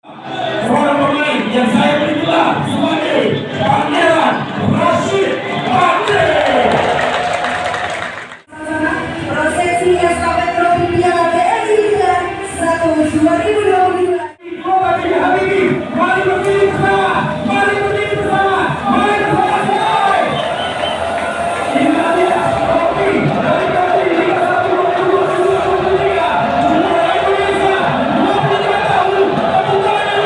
Seorang pemain yang saya beri gelar sebagai Pangeran Rashid Pandey. Prosesi estafet trofi Piala BRI Liga 1 2022. Mari berdiri bersama, mari berdiri bersama, mari bersama selesai. Inilah dia trofi dari BRI Liga 1 2022. Juara Indonesia 23 tahun. Tepuk tangan yang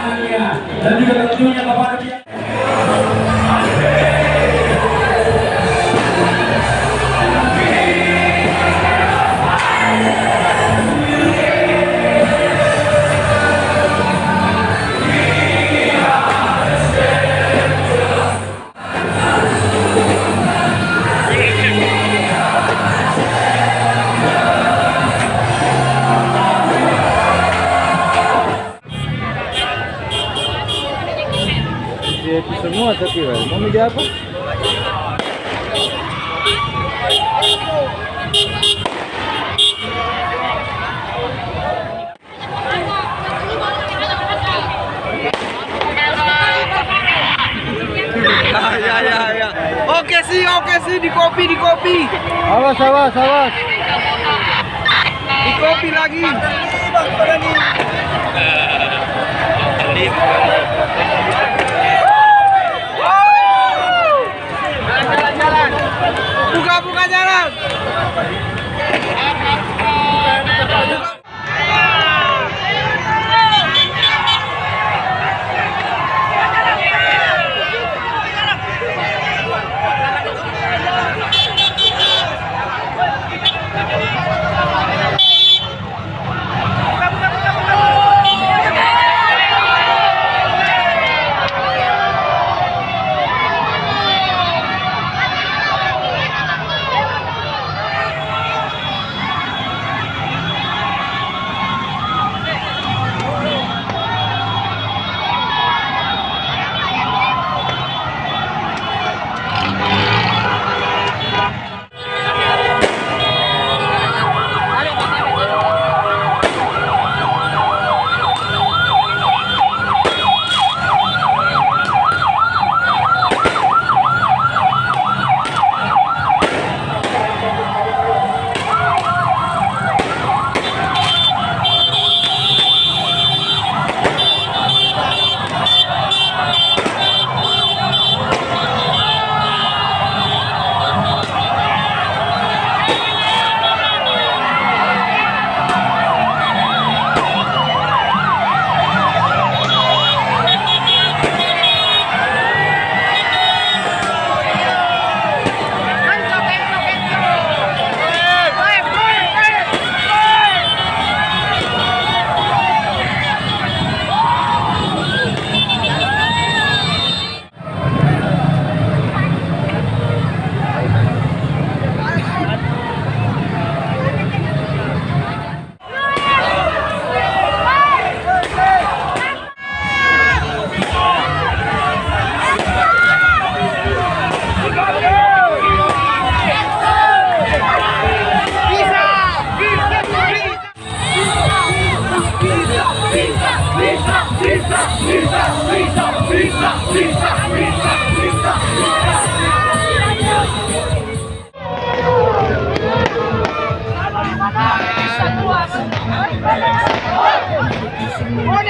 meriah. Dan juga tentunya kepada dia. Itu semua tapi mau meja apa? Ya. Oke sih di kopi. Awas. Di kopi lagi. Jalan. Buka jalan.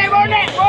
Bonek.